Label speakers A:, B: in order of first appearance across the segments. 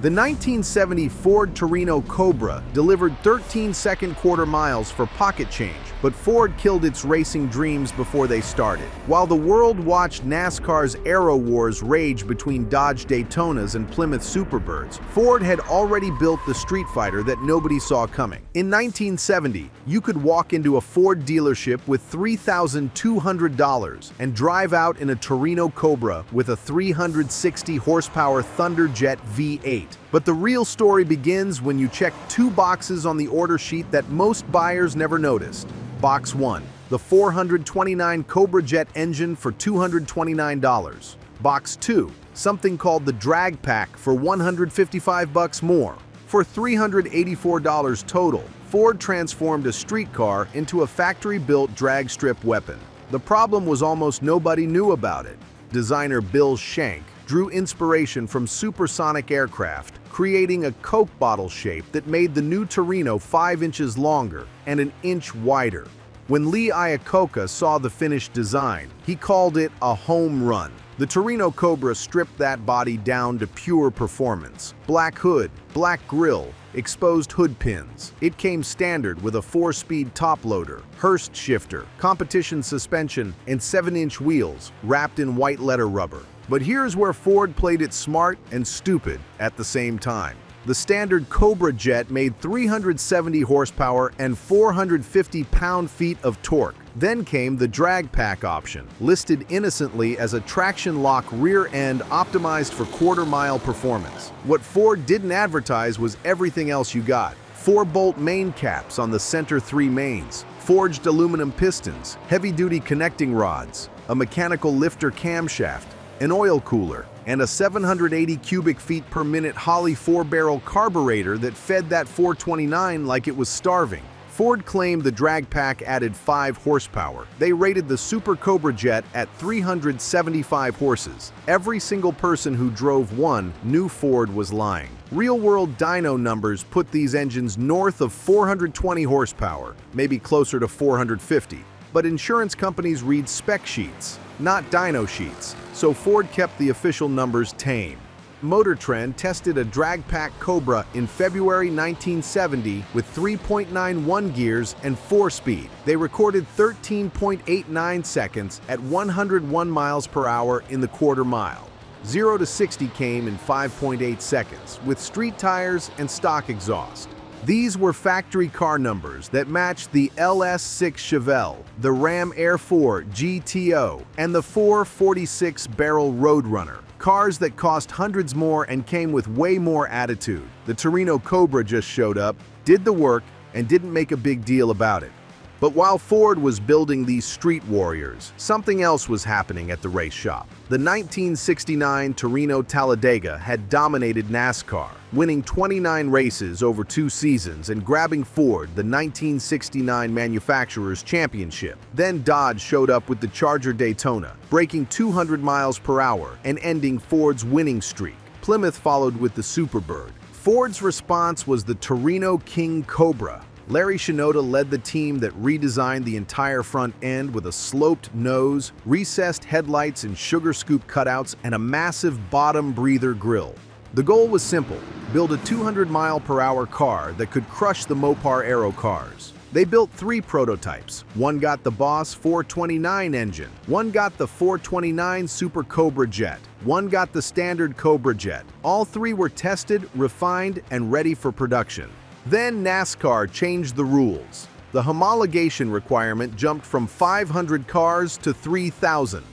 A: The 1970 Ford Torino Cobra delivered 13-second quarter miles for pocket change, but Ford killed its racing dreams before they started. While the world watched NASCAR's Aero Wars rage between Dodge Daytonas and Plymouth Superbirds, Ford had already built the street fighter that nobody saw coming. In 1970, you could walk into a Ford dealership with $3,200 and drive out in a Torino Cobra with a 360-horsepower Thunder Jet V8. But the real story begins when you check two boxes on the order sheet that most buyers never noticed. Box 1, the 429 Cobra Jet engine for $229. Box 2, something called the drag pack for $155 more. For $384 total, Ford transformed a street car into a factory-built drag strip weapon. The problem was almost nobody knew about it. Designer Bill Schenck drew inspiration from supersonic aircraft, creating a Coke bottle shape that made the new Torino 5 inches longer and an inch wider. When Lee Iacocca saw the finished design, he called it a home run. The Torino Cobra stripped that body down to pure performance. Black hood, black grille, exposed hood pins. It came standard with a 4-speed top loader, Hurst shifter, competition suspension, and 7-inch wheels wrapped in white letter rubber. But here's where Ford played it smart and stupid at the same time. The standard Cobra Jet made 370 horsepower and 450 pound-feet of torque. Then came the drag pack option, listed innocently as a traction-lock rear end optimized for quarter-mile performance. What Ford didn't advertise was everything else you got. 4-bolt main caps on the center 3 mains, forged aluminum pistons, heavy-duty connecting rods, a mechanical lifter camshaft, an oil cooler, and a 780 cubic feet per minute Holley 4-barrel carburetor that fed that 429 like it was starving. Ford claimed the drag pack added 5 horsepower. They rated the Super Cobra Jet at 375 horses. Every single person who drove one knew Ford was lying. Real-world dyno numbers put these engines north of 420 horsepower, maybe closer to 450. But insurance companies read spec sheets, not dyno sheets, so Ford kept the official numbers tame. Motor Trend tested a drag pack Cobra in February 1970 with 3.91 gears and 4-speed. They recorded 13.89 seconds at 101 miles per hour in the quarter mile. 0 to 60 came in 5.8 seconds, with street tires and stock exhaust. These were factory car numbers that matched the LS6 Chevelle, the Ram Air 4 GTO, and the 446-barrel Roadrunner. Cars that cost hundreds more and came with way more attitude. The Torino Cobra just showed up, did the work, and didn't make a big deal about it. But while Ford was building these street warriors, something else was happening at the race shop. The 1969 Torino Talladega had dominated NASCAR, winning 29 races over 2 seasons and grabbing Ford the 1969 Manufacturers' Championship. Then Dodge showed up with the Charger Daytona, breaking 200 miles per hour and ending Ford's winning streak. Plymouth followed with the Superbird. Ford's response was the Torino King Cobra. Larry Shinoda led the team that redesigned the entire front end with a sloped nose, recessed headlights and sugar scoop cutouts, and a massive bottom breather grille. The goal was simple: build a 200-mile-per-hour car that could crush the Mopar Aero cars. They built 3 prototypes. One got the Boss 429 engine, one got the 429 Super Cobra Jet, one got the standard Cobra Jet. All 3 were tested, refined, and ready for production. Then NASCAR changed the rules. The homologation requirement jumped from 500 cars to 3,000.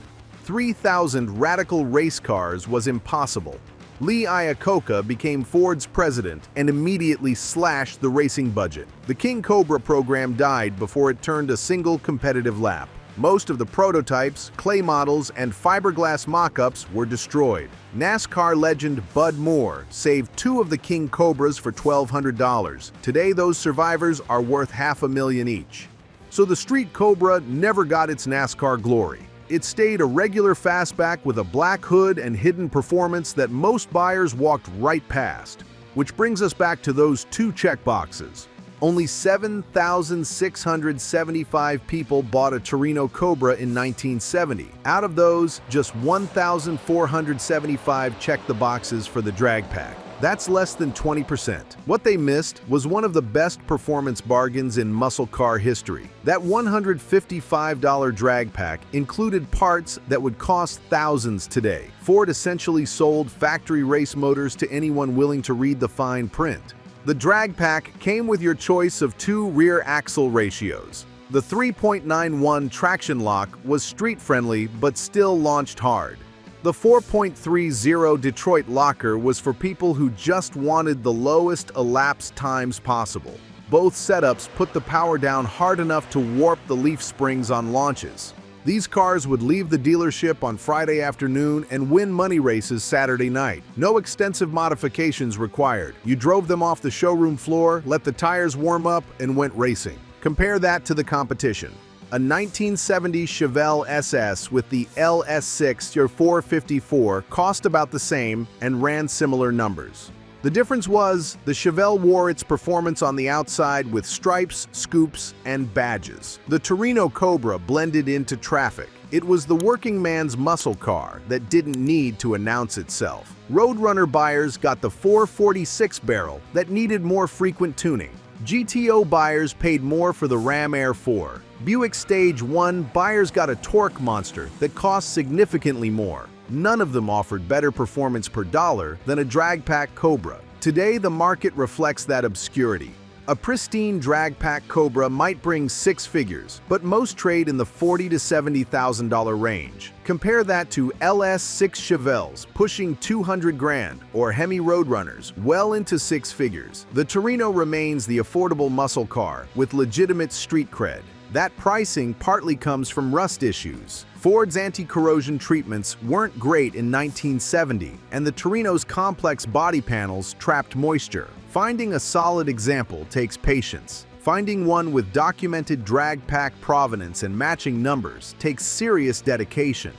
A: 3,000 radical race cars was impossible. Lee Iacocca became Ford's president and immediately slashed the racing budget. The King Cobra program died before it turned a single competitive lap. Most of the prototypes, clay models, and fiberglass mock-ups were destroyed. NASCAR legend Bud Moore saved 2 of the King Cobras for $1,200. Today, those survivors are worth $500,000 each. So the Street Cobra never got its NASCAR glory. It stayed a regular fastback with a black hood and hidden performance that most buyers walked right past. Which brings us back to those 2 checkboxes. Only 7,675 people bought a Torino Cobra in 1970. Out of those, just 1,475 checked the boxes for the drag pack. That's less than 20%. What they missed was one of the best performance bargains in muscle car history. That $155 drag pack included parts that would cost thousands today. Ford essentially sold factory race motors to anyone willing to read the fine print. The drag pack came with your choice of two rear axle ratios. The 3.91 traction lock was street-friendly but still launched hard. The 4.30 Detroit locker was for people who just wanted the lowest elapsed times possible. Both setups put the power down hard enough to warp the leaf springs on launches. These cars would leave the dealership on Friday afternoon and win money races Saturday night. No extensive modifications required. You drove them off the showroom floor, let the tires warm up, and went racing. Compare that to the competition. A 1970 Chevelle SS with the LS6 454 cost about the same and ran similar numbers. The difference was, the Chevelle wore its performance on the outside with stripes, scoops, and badges. The Torino Cobra blended into traffic. It was the working man's muscle car that didn't need to announce itself. Roadrunner buyers got the 446 barrel that needed more frequent tuning. GTO buyers paid more for the Ram Air 4. Buick Stage 1 buyers got a torque monster that cost significantly more. None of them offered better performance per dollar than a drag pack Cobra. Today, the market reflects that obscurity. A pristine drag pack Cobra might bring six figures, but most trade in the $40,000 to $70,000 range. Compare that to LS6 Chevelles pushing 200 grand or Hemi Roadrunners well into six figures. The Torino remains the affordable muscle car with legitimate street cred. That pricing partly comes from rust issues. Ford's anti-corrosion treatments weren't great in 1970, and the Torino's complex body panels trapped moisture. Finding a solid example takes patience. Finding one with documented drag pack provenance and matching numbers takes serious dedication.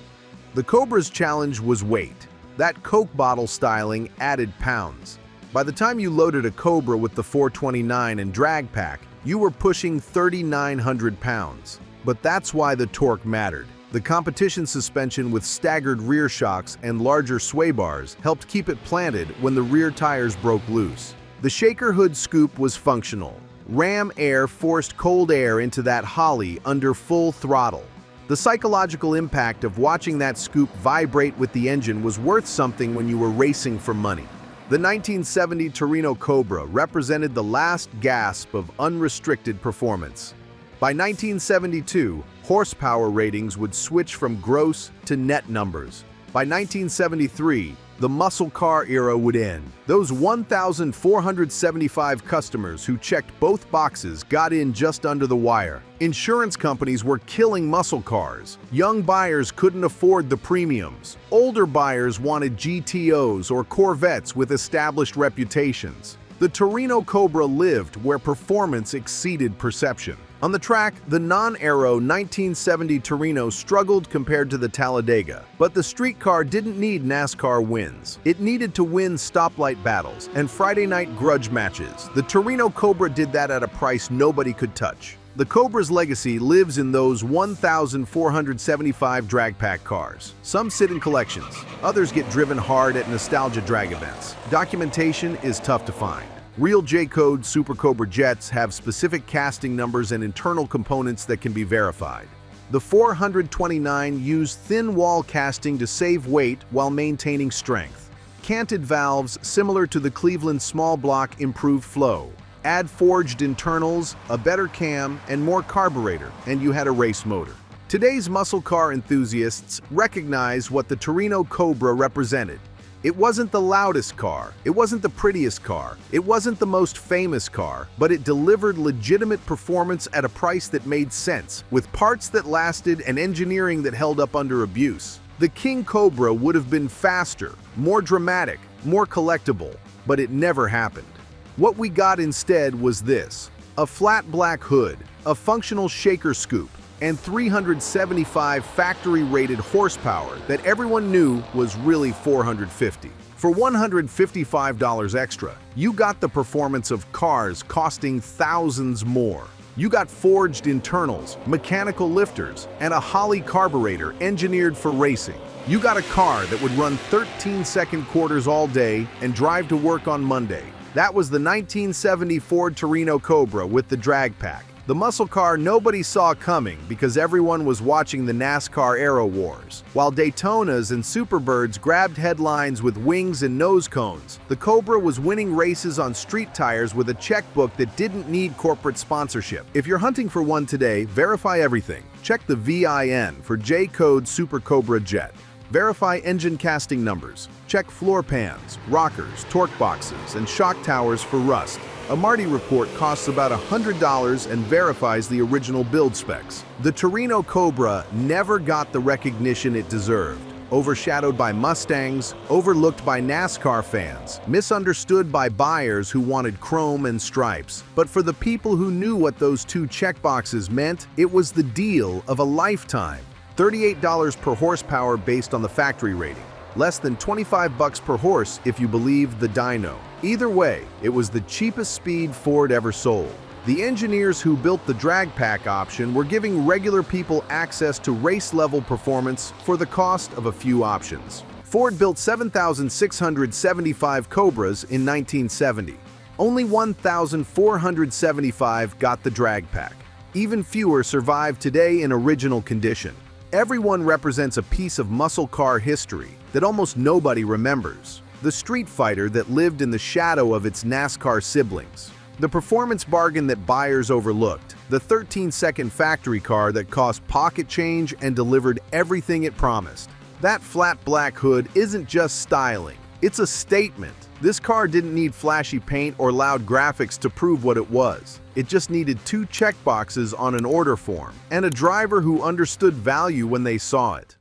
A: The Cobra's challenge was weight. That Coke bottle styling added pounds. By the time you loaded a Cobra with the 429 and drag pack, you were pushing 3,900 pounds. But that's why the torque mattered. The competition suspension with staggered rear shocks and larger sway bars helped keep it planted when the rear tires broke loose. The shaker hood scoop was functional. Ram Air forced cold air into that Holley under full throttle. The psychological impact of watching that scoop vibrate with the engine was worth something when you were racing for money. The 1970 Torino Cobra represented the last gasp of unrestricted performance. By 1972, horsepower ratings would switch from gross to net numbers. By 1973, the muscle car era would end. Those 1,475 customers who checked both boxes got in just under the wire. Insurance companies were killing muscle cars. Young buyers couldn't afford the premiums. Older buyers wanted GTOs or Corvettes with established reputations. The Torino Cobra lived where performance exceeded perception. On the track, the non-aero 1970 Torino struggled compared to the Talladega, but the street car didn't need NASCAR wins. It needed to win stoplight battles and Friday night grudge matches. The Torino Cobra did that at a price nobody could touch. The Cobra's legacy lives in those 1,475 drag pack cars. Some sit in collections, others get driven hard at nostalgia drag events. Documentation is tough to find. Real J-code Super Cobra jets have specific casting numbers and internal components that can be verified. The 429 used thin wall casting to save weight while maintaining strength. Canted valves similar to the Cleveland small block improve flow. Add forged internals, a better cam, and more carburetor, and you had a race motor. Today's muscle car enthusiasts recognize what the Torino Cobra represented. It wasn't the loudest car, it wasn't the prettiest car, it wasn't the most famous car, but it delivered legitimate performance at a price that made sense, with parts that lasted and engineering that held up under abuse. The King Cobra would have been faster, more dramatic, more collectible, but it never happened. What we got instead was this: a flat black hood, a functional shaker scoop, and 375 factory-rated horsepower that everyone knew was really 450. For $155 extra, you got the performance of cars costing thousands more. You got forged internals, mechanical lifters, and a Holley carburetor engineered for racing. You got a car that would run 13-second quarters all day and drive to work on Monday. That was the 1970 Ford Torino Cobra with the drag pack. The muscle car nobody saw coming because everyone was watching the NASCAR Aero Wars. While Daytonas and Superbirds grabbed headlines with wings and nose cones, the Cobra was winning races on street tires with a checkbook that didn't need corporate sponsorship. If you're hunting for one today, verify everything. Check the VIN for J-code Super Cobra Jet. Verify engine casting numbers. Check floor pans, rockers, torque boxes, and shock towers for rust. A Marty report costs about $100 and verifies the original build specs. The Torino Cobra never got the recognition it deserved. Overshadowed by Mustangs, overlooked by NASCAR fans, misunderstood by buyers who wanted chrome and stripes. But for the people who knew what those two checkboxes meant, it was the deal of a lifetime. $38 per horsepower based on the factory rating. Less than $25 per horse if you believe the dyno. Either way, it was the cheapest speed Ford ever sold. The engineers who built the drag pack option were giving regular people access to race-level performance for the cost of a few options. Ford built 7,675 Cobras in 1970. Only 1,475 got the drag pack. Even fewer survive today in original condition. Everyone represents a piece of muscle car history that almost nobody remembers. The street fighter that lived in the shadow of its NASCAR siblings. The performance bargain that buyers overlooked. The 13-second factory car that cost pocket change and delivered everything it promised. That flat black hood isn't just styling, it's a statement. This car didn't need flashy paint or loud graphics to prove what it was. It just needed two checkboxes on an order form and a driver who understood value when they saw it.